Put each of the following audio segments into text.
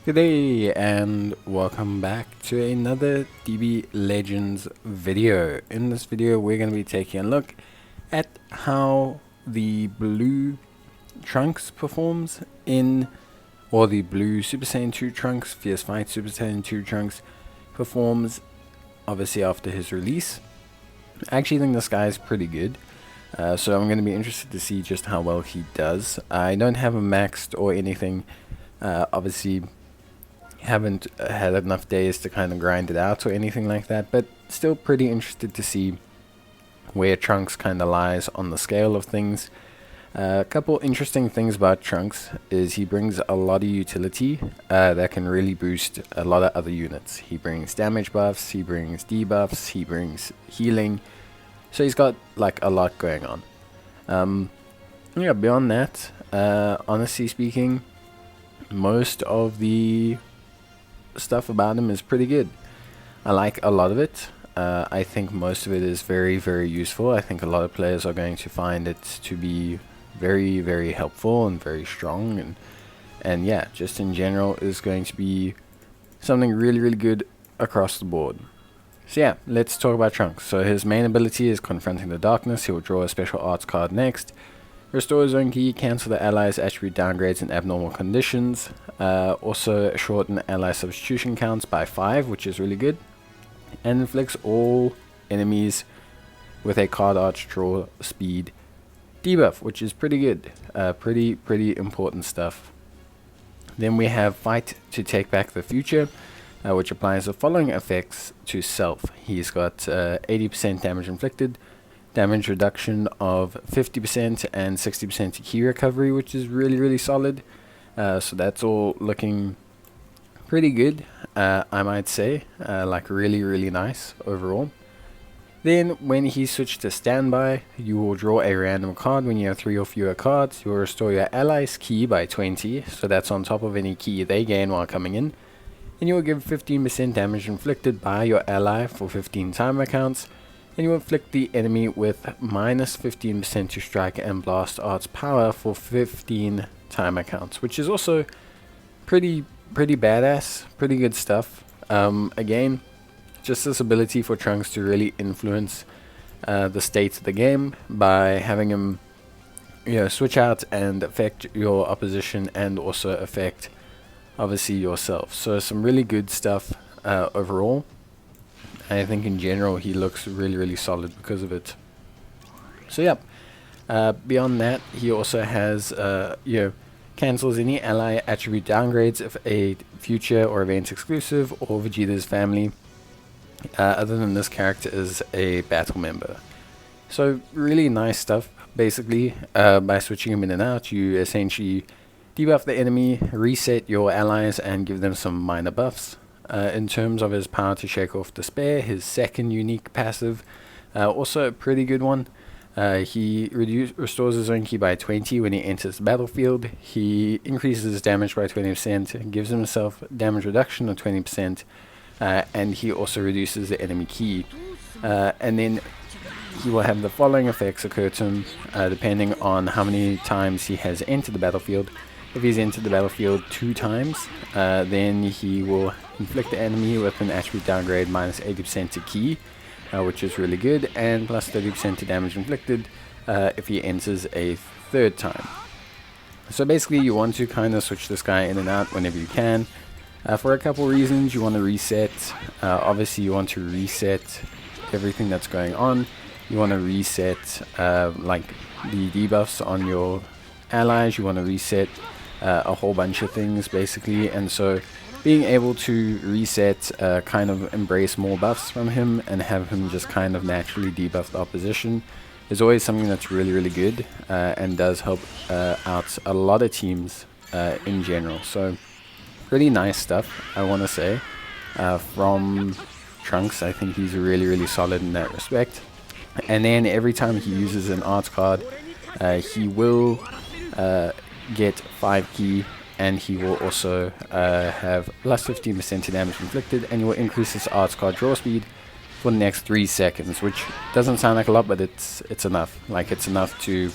Good day and welcome back to another DB Legends video. In this video we're going to be taking a look at how the blue Trunks performs or the blue Super Saiyan 2 Trunks, Fierce Fight Super Saiyan 2 Trunks performs obviously after his release. I actually think this guy is pretty good. So I'm going to be interested to see just how well he does. I don't have him maxed or anything. Obviously haven't had enough days to kind of grind it out or anything like that, but still pretty interested to see where Trunks kind of lies on the scale of things. A couple interesting things about Trunks is he brings a lot of utility that can really boost a lot of other units. He brings damage buffs, he brings debuffs, he brings healing, so he's got like a lot going on. Yeah, beyond that, honestly speaking, most of the stuff about him is pretty good. I like a lot of it. I think most of it is very, very useful. I think a lot of players are going to find it to be very, very helpful and very strong, and yeah, just in general is going to be something really, really good across the board. So yeah, let's talk about Trunks. So his main ability is Confronting the Darkness. He will draw a special arts card next. Restore his own key, cancel the allies' attribute downgrades in abnormal conditions. Also shorten ally substitution counts by 5, which is really good. And inflicts all enemies with a card arch draw speed debuff, which is pretty good. Pretty important stuff. Then we have Fight to Take Back the Future, which applies the following effects to self. He's got 80% damage inflicted, damage reduction of 50% and 60% key recovery, which is really, really solid. So that's all looking pretty good, I might say. Like really, really nice overall. Then when he switched to standby, you will draw a random card. When you have 3 or fewer cards, you will restore your allies' key by 20, so that's on top of any key they gain while coming in. And you will give 15% damage inflicted by your ally for 15 timer counts. And you inflict the enemy with minus 15% to strike and blast arts power for 15 timer counts, which is also pretty badass, pretty good stuff. Again, just this ability for Trunks to really influence the state of the game by having him, switch out and affect your opposition and also affect obviously yourself. So some really good stuff overall. I think in general he looks really, really solid because of it. So yeah, beyond that, he also has cancels any ally attribute downgrades if a future or event exclusive or Vegeta's family other than this character is a battle member. So really nice stuff. Basically, by switching him in and out, you essentially debuff the enemy, reset your allies, and give them some minor buffs. In terms of his power to shake off despair, his second unique passive, also a pretty good one. He restores his own key by 20 when he enters the battlefield. He increases his damage by 20%, gives himself damage reduction of 20%, and he also reduces the enemy key. And then he will have the following effects occur to him depending on how many times he has entered the battlefield. If he's entered the battlefield 2 times, then he will inflict the enemy with an attribute downgrade minus 80% to key, which is really good, and plus 30% to damage inflicted if he enters a 3rd time. So basically you want to kind of switch this guy in and out whenever you can. For a couple reasons. You want to reset, obviously you want to reset everything that's going on. You want to reset like the debuffs on your allies. You want to reset a whole bunch of things basically, and so being able to reset, kind of embrace more buffs from him and have him just kind of naturally debuff the opposition is always something that's really, really good and does help out a lot of teams in general. So pretty nice stuff, I want to say, from Trunks. I think he's really, really solid in that respect. And then every time he uses an arts card, he will get 5 key, and he will also have plus 15% to damage inflicted, and he will increase his arts card draw speed for the next 3 seconds, which doesn't sound like a lot, but it's enough. Like, it's enough to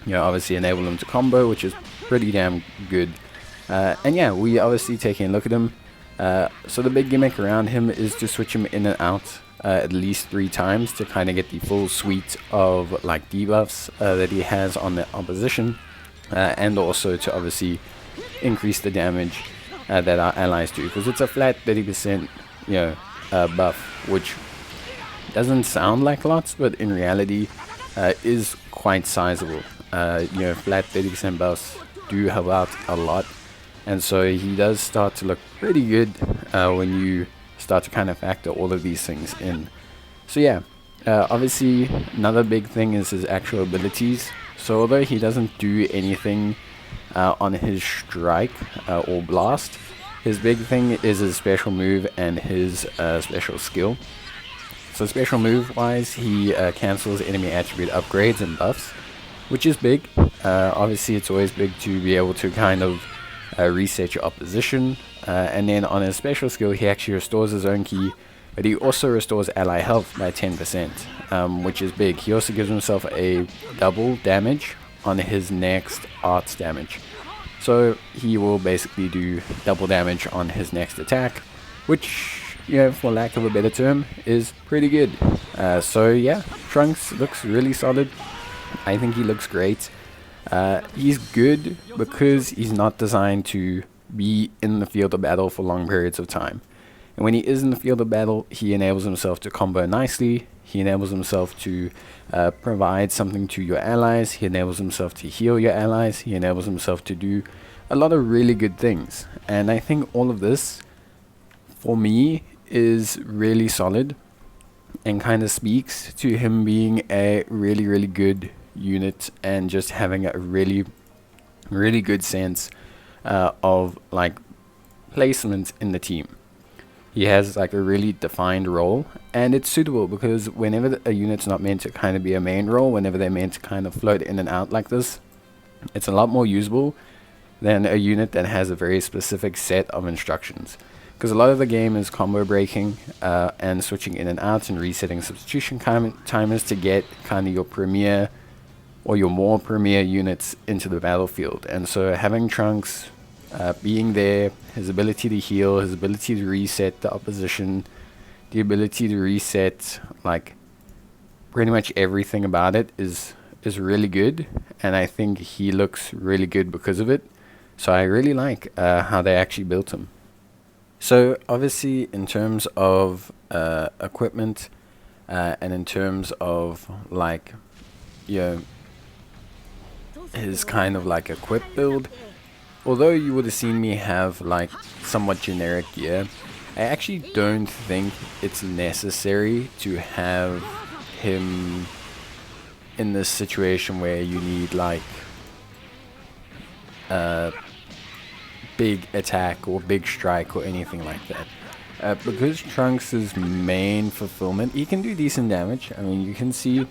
obviously enable him to combo, which is pretty damn good And yeah, we obviously taking a look at him. So the big gimmick around him is to switch him in and out at least 3 times to kind of get the full suite of like debuffs that he has on the opposition, and also to obviously increase the damage that our allies do, because it's a flat 30% buff, which doesn't sound like lots, but in reality is quite sizable. Flat 30% buffs do help out a lot, and so he does start to look pretty good when you start to kind of factor all of these things in. So yeah, obviously another big thing is his actual abilities. So although he doesn't do anything on his strike or blast, his big thing is his special move and his special skill. So special move wise, he cancels enemy attribute upgrades and buffs, which is big. Obviously it's always big to be able to kind of reset your opposition. And then on his special skill, he actually restores his own key, but he also restores ally health by 10%, which is big. He also gives himself a double damage on his next arts damage. So he will basically do double damage on his next attack, which, for lack of a better term, is pretty good. So yeah, Trunks looks really solid. I think he looks great. He's good because he's not designed to be in the field of battle for long periods of time. And when he is in the field of battle, he enables himself to combo nicely. He enables himself to provide something to your allies. He enables himself to heal your allies. He enables himself to do a lot of really good things. And I think all of this, for me, is really solid and kind of speaks to him being a really, really good unit and just having a really, really good sense of like placement in the team. He has like a really defined role, and it's suitable because whenever a unit's not meant to kind of be a main role, whenever they're meant to kind of float in and out like this, it's a lot more usable than a unit that has a very specific set of instructions. Because a lot of the game is combo breaking and switching in and out and resetting substitution timers to get kind of your premier or your more premier units into the battlefield. And so having Trunks being there, his ability to heal, his ability to reset the opposition, the ability to reset like pretty much everything about it is really good, and I think he looks really good because of it. So I really like how they actually built him. So obviously in terms of equipment and in terms of like his kind of like equip build, although you would have seen me have like somewhat generic gear, I actually don't think it's necessary to have him in this situation where you need like big attack or big strike or anything like that. Because Trunks' main fulfillment, he can do decent damage. I mean, you can see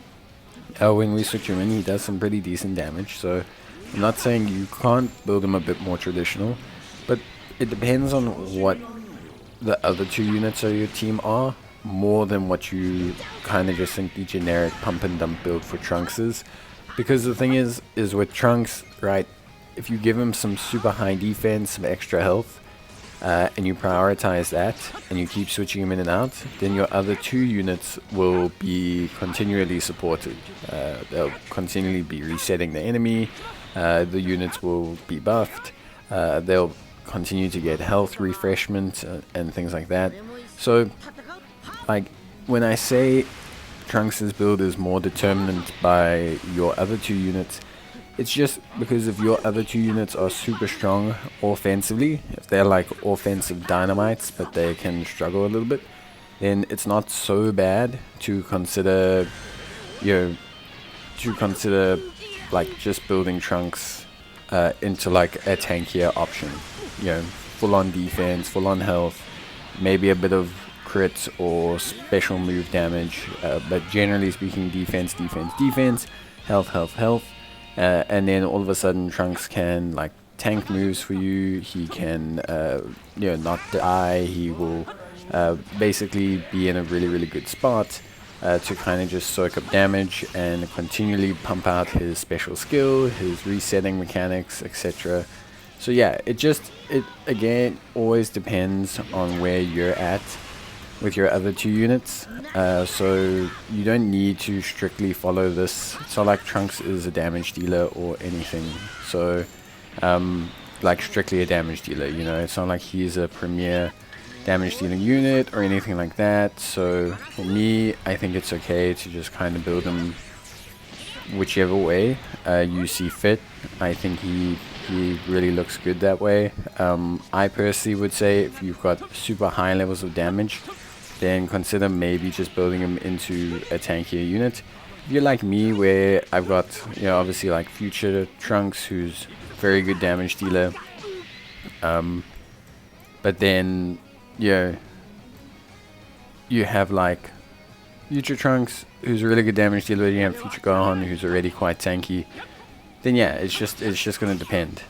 when we switch him in, he does some pretty decent damage. So I'm not saying you can't build him a bit more traditional, but it depends on what the other 2 units of your team are, more than what you kind of just think the generic pump and dump build for Trunks is. Because the thing is with Trunks, right, if you give him some super high defense, some extra health, and you prioritize that, and you keep switching him in and out, then your other 2 units will be continually supported. They'll continually be resetting the enemy, the units will be buffed, they'll continue to get health refreshment and things like that. So, like, when I say Trunks' build is more determined by your other 2 units, it's just because if your other 2 units are super strong offensively, if they're like offensive dynamites but they can struggle a little bit, then it's not so bad to consider like just building Trunks into like a tankier option. Full on defense, full on health, maybe a bit of crit or special move damage, but generally speaking, defense, health. And then all of a sudden Trunks can like tank moves for you. He can not die. He will basically be in a really, really good spot to kind of just soak up damage and continually pump out his special skill, his resetting mechanics, etc. So yeah, it again always depends on where you're at with your other two units. So you don't need to strictly follow this. It's not like Trunks is a damage dealer or anything. So like strictly a damage dealer, you know, it's not like he's a premier damage dealing unit or anything like that. So for me, I think it's okay to just kind of build him whichever way you see fit. I think he really looks good that way. I personally would say if you've got super high levels of damage, then consider maybe just building him into a tankier unit. If you're like me, where I've got, you know, obviously like future Trunks, who's very good damage dealer, but then you have like future Trunks, who's a really good damage dealer, you have future Gohan, who's already quite tanky, then yeah, it's just gonna depend.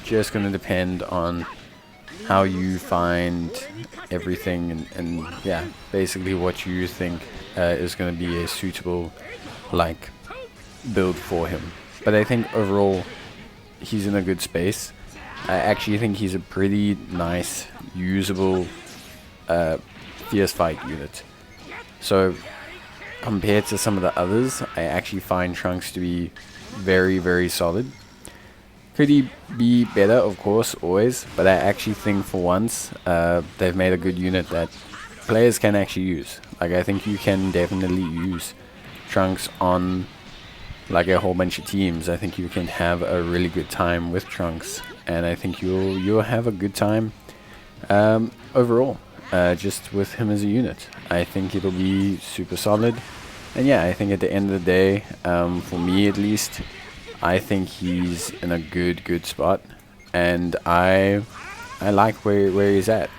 Just gonna depend on how you find everything, and yeah, basically what you think is gonna be a suitable like build for him. But I think overall he's in a good space. I actually think he's a pretty nice, usable fierce fight unit. So compared to some of the others, I actually find Trunks to be very solid. Could he be better? Of course, always. But I actually think for once, they've made a good unit that players can actually use. Like, I think you can definitely use Trunks on like a whole bunch of teams. I think you can have a really good time with Trunks, and I think you'll have a good time overall. Just with him as a unit, I think it'll be super solid. And yeah, I think at the end of the day, for me at least, I think he's in a good spot, and I like where he's at.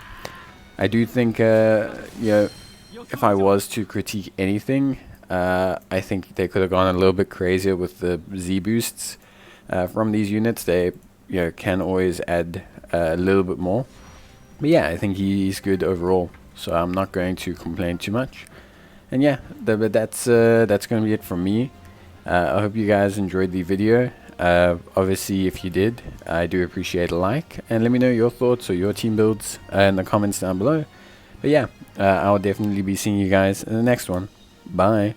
I do think you know, if I was to critique anything, I think they could have gone a little bit crazier with the Z boosts from these units. They, you know, can always add a little bit more. But yeah, I think he's good overall, so I'm not going to complain too much. And yeah, but that's going to be it from me. I hope you guys enjoyed the video. Obviously, if you did, I do appreciate a like, and let me know your thoughts or your team builds in the comments down below. But yeah, I'll definitely be seeing you guys in the next one. Bye.